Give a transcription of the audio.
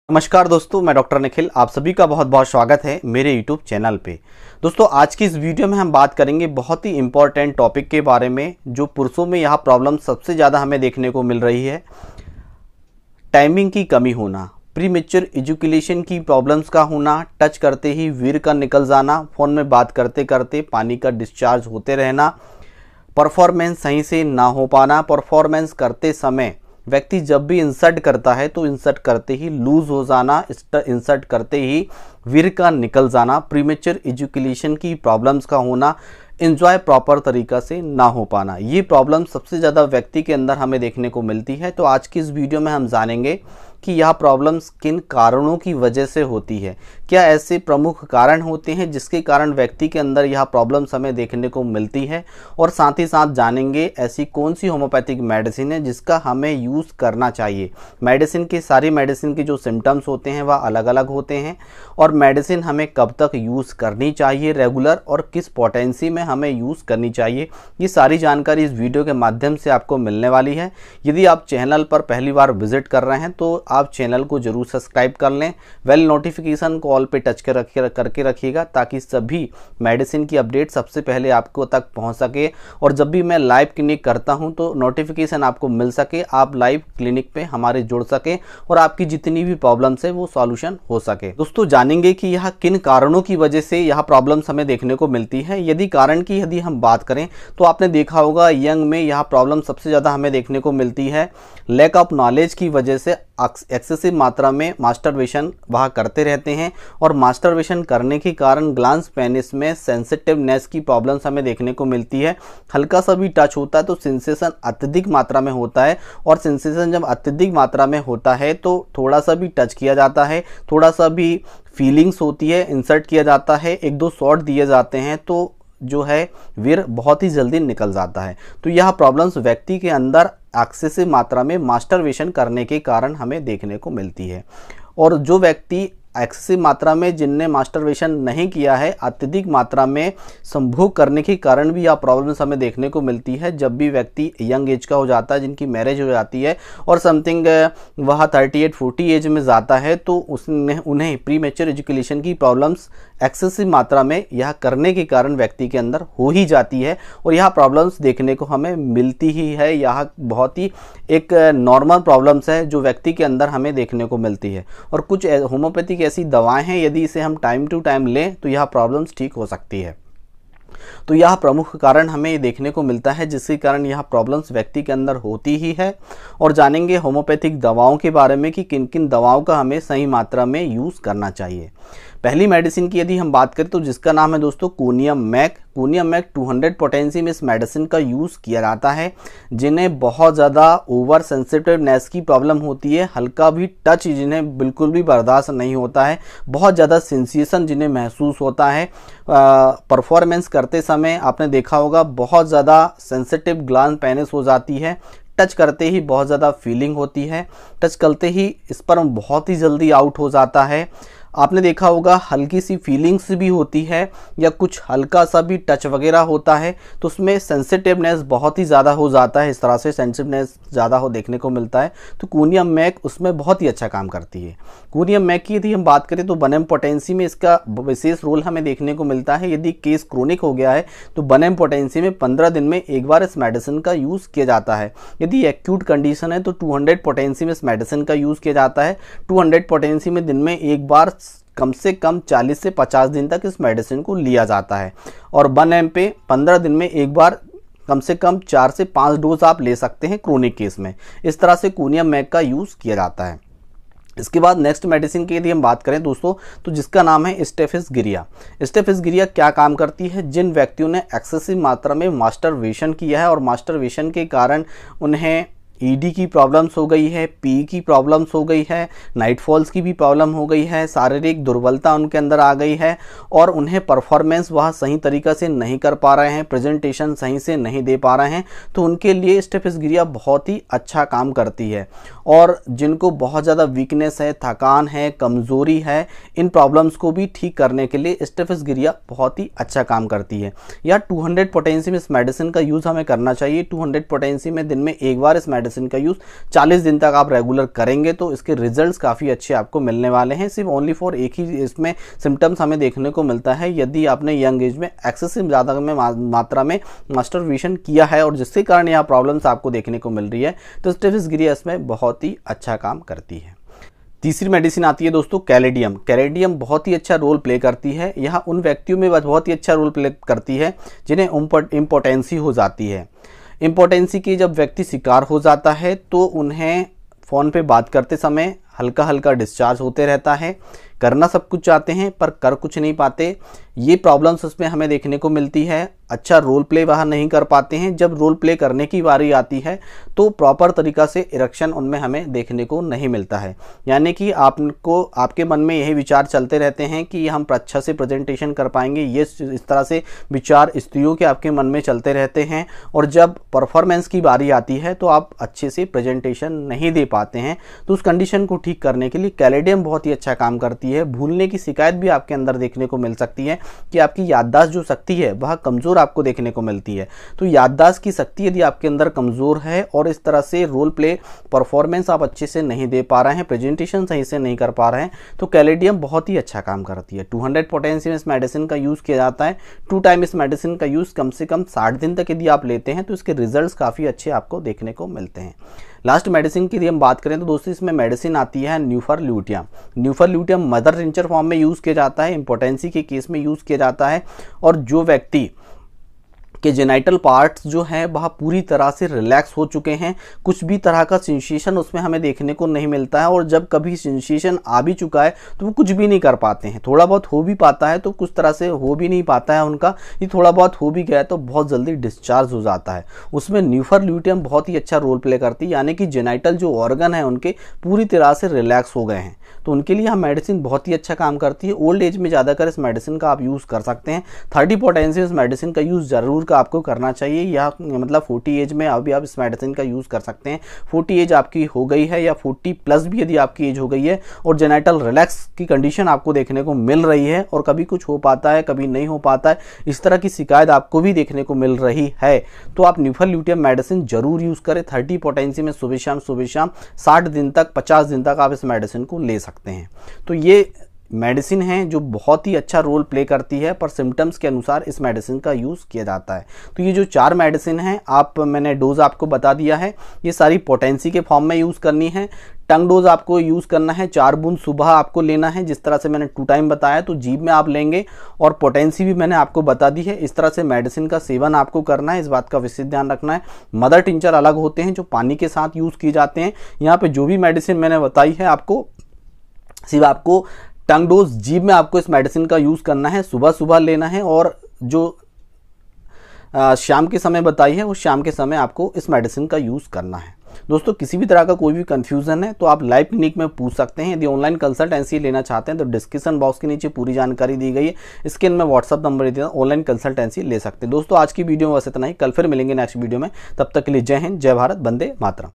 नमस्कार दोस्तों, मैं डॉक्टर निखिल। आप सभी का बहुत बहुत स्वागत है मेरे यूट्यूब चैनल पे। दोस्तों, आज की इस वीडियो में हम बात करेंगे बहुत ही इम्पॉर्टेंट टॉपिक के बारे में, जो पुरुषों में यह प्रॉब्लम सबसे ज़्यादा हमें देखने को मिल रही है। टाइमिंग की कमी होना, प्रीमेच्योर इजैकुलेशन की प्रॉब्लम्स का होना, टच करते ही वीर्य का निकल जाना, फ़ोन में बात करते करते पानी का डिस्चार्ज होते रहना, परफॉर्मेंस सही से ना हो पाना, परफॉर्मेंस करते समय व्यक्ति जब भी इंसर्ट करता है तो इंसर्ट करते ही लूज हो जाना, इंसर्ट करते ही वीर्य का निकल जाना, प्रीमेच्योर इजैकुलेशन की प्रॉब्लम्स का होना, एंजॉय प्रॉपर तरीका से ना हो पाना, ये प्रॉब्लम सबसे ज़्यादा व्यक्ति के अंदर हमें देखने को मिलती है। तो आज की इस वीडियो में हम जानेंगे कि यह प्रॉब्लम्स किन कारणों की वजह से होती है। क्या ऐसे प्रमुख कारण होते हैं जिसके कारण व्यक्ति के अंदर यह प्रॉब्लम्स हमें देखने को मिलती है, और साथ ही साथ जानेंगे ऐसी कौन सी होम्योपैथिक मेडिसिन है जिसका हमें यूज़ करना चाहिए। सारी मेडिसिन के जो सिम्टम्स होते हैं वह अलग अलग होते हैं, और मेडिसिन हमें कब तक यूज़ करनी चाहिए रेगुलर, और किस पोटेंसी में हमें यूज़ करनी चाहिए, ये सारी जानकारी इस वीडियो के माध्यम से आपको मिलने वाली है। यदि आप चैनल पर पहली बार विजिट कर रहे हैं तो आप चैनल को जरूर सब्सक्राइब कर लें, बेल नोटिफिकेशन को ऑल पे टच करके रखिएगा, ताकि सभी मेडिसिन की अपडेट सबसे पहले आपको तक पहुंच सके, और जब भी मैं लाइव क्लिनिक करता हूं तो नोटिफिकेशन आपको मिल सके, आप लाइव क्लिनिक पे हमारे जुड़ सके और आपकी जितनी भी प्रॉब्लम्स है वो सॉल्यूशन हो सके। दोस्तों, जानेंगे कि यह किन कारणों की वजह से यह प्रॉब्लम्स हमें देखने को मिलती है। यदि हम बात करें तो आपने देखा होगा यंग में यह प्रॉब्लम सबसे ज़्यादा हमें देखने को मिलती है। लैक ऑफ नॉलेज की वजह से एक्सेसिव मात्रा में मास्टरबेशन वह करते रहते हैं, और मास्टरबेशन करने के कारण ग्लैंड्स पेनिस में सेंसिटिवनेस की प्रॉब्लम्स हमें देखने को मिलती है। हल्का सा भी टच होता है तो सेंसेशन अत्यधिक मात्रा में होता है, और सेंसेशन जब अत्यधिक मात्रा में होता है तो थोड़ा सा भी टच किया जाता है, थोड़ा सा भी फीलिंग्स होती है, इंसर्ट किया जाता है, एक दो शॉट दिए जाते हैं तो जो है वीर्य बहुत ही जल्दी निकल जाता है। तो यह प्रॉब्लम्स व्यक्ति के अंदर एक्सेसिव मात्रा में मास्टरबेशन करने के कारण हमें देखने को मिलती है। और जो व्यक्ति एक्सेसिव मात्रा में जिनने मास्टरबेशन नहीं किया है, अत्यधिक मात्रा में संभोग करने के कारण भी यह प्रॉब्लम्स हमें देखने को मिलती है। जब भी व्यक्ति यंग एज का हो जाता है, जिनकी मैरिज हो जाती है और समथिंग वह 38-40 एज में जाता है, तो उन्हें प्रीमेच्योर इजैकुलेशन की प्रॉब्लम्स एक्सेसिव मात्रा में यह करने के कारण व्यक्ति के अंदर हो ही जाती है, और यह प्रॉब्लम्स देखने को हमें मिलती ही है। यह बहुत ही एक नॉर्मल प्रॉब्लम्स है जो व्यक्ति के अंदर हमें देखने को मिलती है, और कुछ होम्योपैथिक ऐसी दवाएं हैं यदि इसे हम टाइम टू टाइम लें तो यह प्रॉब्लम्स ठीक हो सकती है। तो यह प्रमुख कारण हमें देखने को मिलता है जिसके कारण यह प्रॉब्लम्स व्यक्ति के अंदर होती ही है। और जानेंगे होम्योपैथिक दवाओं के बारे में कि किन किन दवाओं का हमें सही मात्रा में यूज़ करना चाहिए। पहली मेडिसिन की यदि हम बात करें तो जिसका नाम है दोस्तों conium mac. Conium mac 200 potency में इस मेडिसिन का यूज़ किया जाता है। जिन्हें बहुत ज़्यादा ओवर सेंसिटिवनेस की प्रॉब्लम होती है, हल्का भी टच जिन्हें बिल्कुल भी बर्दाश्त नहीं होता है, बहुत ज़्यादा सेंसेशन जिन्हें महसूस होता है, परफॉर्मेंस करते समय आपने देखा होगा बहुत ज़्यादा सेंसिटिव ग्लैंड पेनिस हो जाती है, टच करते ही बहुत ज़्यादा फीलिंग होती है, टच करते ही स्पर्म बहुत ही जल्दी आउट हो जाता है, आपने देखा होगा हल्की सी फीलिंग्स भी होती है, या कुछ हल्का सा भी टच वगैरह होता है तो उसमें सेंसिटिवनेस बहुत ही ज़्यादा हो जाता है। इस तरह से सेंसिटिवनेस ज़्यादा हो देखने को मिलता है, तो कोनियम मैक उसमें बहुत ही अच्छा काम करती है। कोनियम मैक की यदि हम बात करें तो बनम पोटेंसी में इसका विशेष रोल हमें देखने को मिलता है। यदि केस क्रोनिक हो गया है तो बनम पोटेंसी में 15 दिन में एक बार इस मेडिसिन का यूज़ किया जाता है। यदि एक्यूट कंडीशन है तो 200 पोटेंसी में इस मेडिसिन का यूज़ किया जाता है। 200 पोटेंसी में दिन में एक बार कम से कम 40 से 50 दिन तक इस मेडिसिन को लिया जाता है, और 1 mg पे 15 दिन में एक बार कम से कम 4 से 5 डोज आप ले सकते हैं क्रोनिक केस में। इस तरह से कोनियम मैक का यूज़ किया जाता है। इसके बाद नेक्स्ट मेडिसिन की यदि हम बात करें दोस्तों तो जिसका नाम है स्टेफिस गिरिया। स्टेफिस गिरिया क्या काम करती है? जिन व्यक्तियों ने एक्सेसिव मात्रा में मास्टरबेशन किया है और मास्टरबेशन के कारण उन्हें ईडी की प्रॉब्लम्स हो गई है, पी की प्रॉब्लम्स हो गई है, नाइट फॉल्स की भी प्रॉब्लम हो गई है, शारीरिक दुर्बलता उनके अंदर आ गई है, और उन्हें परफॉर्मेंस वह सही तरीक़ा से नहीं कर पा रहे हैं, प्रेजेंटेशन सही से नहीं दे पा रहे हैं, तो उनके लिए स्टेफिस गिरिया बहुत ही अच्छा काम करती है। और जिनको बहुत ज़्यादा वीकनेस है, थकान है, कमज़ोरी है, इन प्रॉब्लम्स को भी ठीक करने के लिए स्टेफिस गिरिया बहुत ही अच्छा काम करती है। या 200 पोटेंसी में इस मेडिसिन का यूज़ हमें करना चाहिए। 200 पोटेंसी में दिन में एक बार इस मेडिसिन का यूज़ 40 दिन तक आप रेगुलर करेंगे तो इसके रिजल्ट्स काफ़ी अच्छे आपको मिलने वाले हैं। सिर्फ ओनली फॉर एक ही इसमें सिम्टम्स हमें देखने को मिलता है यदि आपने यंग एज में एक्सेसिव ज़्यादा में मात्रा में मास्टरबेशन किया है और जिसके कारण यह प्रॉब्लम्स आपको देखने को मिल रही है, तो स्टेफिस इसमें बहुत ही अच्छा काम करती है। तीसरी मेडिसिन आती है दोस्तों कैलेडियम। कैलेडियम बहुत ही अच्छा रोल प्ले करती है। यह उन व्यक्तियों में बहुत ही अच्छा रोल प्ले करती है जिन्हें इम्पोटेंसी हो जाती है। इम्पोटेंसी की जब व्यक्ति शिकार हो जाता है तो उन्हें फ़ोन पे बात करते समय हल्का हल्का डिस्चार्ज होते रहता है, करना सब कुछ चाहते हैं पर कर कुछ नहीं पाते। ये प्रॉब्लम्स उसमें हमें देखने को मिलती है। अच्छा रोल प्ले वह नहीं कर पाते हैं। जब रोल प्ले करने की बारी आती है तो प्रॉपर तरीक़ा से इरेक्शन उनमें हमें देखने को नहीं मिलता है। यानी कि आपको आपके मन में यही विचार चलते रहते हैं कि हम अच्छा से प्रेजेंटेशन कर पाएंगे, ये इस तरह से विचार स्त्रियों के आपके मन में चलते रहते हैं और जब परफॉर्मेंस की बारी आती है तो आप अच्छे से प्रेजेंटेशन नहीं दे पाते हैं। तो उस कंडीशन को ठीक करने के लिए कैलेडियम बहुत ही अच्छा काम करती है। भूलने की शिकायत भी आपके अंदर देखने को मिल सकती है कि आपकी याददाश्त जो शक्ति है वह कमज़ोर आपको देखने को मिलती है। तो याददाश्त की शक्ति यदि आपके अंदर कमज़ोर है और इस तरह से रोल प्ले परफॉर्मेंस आप अच्छे से नहीं दे पा रहे हैं, प्रेजेंटेशन सही से नहीं कर पा रहे हैं, तो कैलेडियम बहुत ही अच्छा काम करती है। 200 पोटेंशियम इस मेडिसिन का यूज़ किया जाता है। 2 टाइम इस मेडिसिन का यूज़ कम से कम 60 दिन तक यदि आप लेते हैं तो इसके रिजल्ट्स काफ़ी अच्छे आपको देखने को मिलते हैं। लास्ट मेडिसिन की यदि हम बात करें तो दोस्तों इसमें मेडिसिन आती है न्यूफरल्यूटियम। न्यूफरल्यूटियम मदर टिंचर फॉर्म में यूज़ किया जाता है, इम्पोटेंसी के केस में यूज़ किया जाता है और जो व्यक्ति के जेनाइटल पार्ट्स जो हैं वह पूरी तरह से रिलैक्स हो चुके हैं, कुछ भी तरह का सेंसेशन उसमें हमें देखने को नहीं मिलता है और जब कभी सेंसेशन आ भी चुका है तो वो कुछ भी नहीं कर पाते हैं। थोड़ा बहुत हो भी पाता है तो कुछ तरह से हो भी नहीं पाता है उनका, ये थोड़ा बहुत हो भी गया है तो बहुत जल्दी डिस्चार्ज हो जाता है। उसमें न्यूफरल्यूटियम बहुत ही अच्छा रोल प्ले करती है, यानी कि जेनाइटल जो ऑर्गन है उनके पूरी तरह से रिलैक्स हो गए हैं, तो उनके लिए हम मेडिसिन बहुत ही अच्छा काम करती है। ओल्ड एज में ज़्यादातर इस मेडिसिन का आप यूज़ कर सकते हैं। 30 पोटेंशियम इस मेडिसिन का यूज़ ज़रूर का आपको करना चाहिए, या मतलब 40 एज में अभी आप इस मेडिसिन का यूज़ कर सकते हैं। 40 एज आपकी हो गई है या 40 प्लस भी यदि आपकी एज हो गई है और जेनाइटल रिलैक्स की कंडीशन आपको देखने को मिल रही है और कभी कुछ हो पाता है कभी नहीं हो पाता है, इस तरह की शिकायत आपको भी देखने को मिल रही है, तो आप न्यूफरल्यूटियम मेडिसिन जरूर यूज़ करें। 30 पोटेंशियम में सुबह शाम 60 दिन तक 50 दिन तक आप इस मेडिसिन को ले सकते हैं। तो ये मेडिसिन है जो बहुत ही अच्छा रोल प्ले करती है, पर सिम्टम्स के अनुसार इस मेडिसिन का यूज़ किया जाता है। तो ये जो 4 मेडिसिन हैं मैंने डोज आपको बता दिया है, ये सारी पोटेंसी के फॉर्म में यूज़ करनी है। टंग डोज आपको यूज़ करना है, 4 बूंद सुबह आपको लेना है, जिस तरह से मैंने 2 टाइम बताया तो जीभ में आप लेंगे, और पोटेंसी भी मैंने आपको बता दी है। इस तरह से मेडिसिन का सेवन आपको करना है, इस बात का विशेष ध्यान रखना है। मदर टिंचर अलग होते हैं जो पानी के साथ यूज़ किए जाते हैं। यहाँ पे जो भी मेडिसिन मैंने बताई है आपको सिर्फ आपको टंग डोज जीभ में आपको इस मेडिसिन का यूज़ करना है, सुबह सुबह लेना है, और जो शाम के समय बताई है उस शाम के समय आपको इस मेडिसिन का यूज़ करना है। दोस्तों किसी भी तरह का कोई भी कंफ्यूजन है तो आप लाइव क्लिनिक में पूछ सकते हैं। यदि ऑनलाइन कंसल्टेंसी लेना चाहते हैं तो डिस्क्रिप्शन बॉक्स के नीचे पूरी जानकारी दी गई है, इसके में व्हाट्सअप नंबर दिया, ऑनलाइन कंसल्टेंसी ले सकते हैं। दोस्तों आज की वीडियो में बस इतना ही, कल फिर मिलेंगे नेक्स्ट वीडियो में। तब तक के लिए जय हिंद, जय भारत, वंदे मातरम।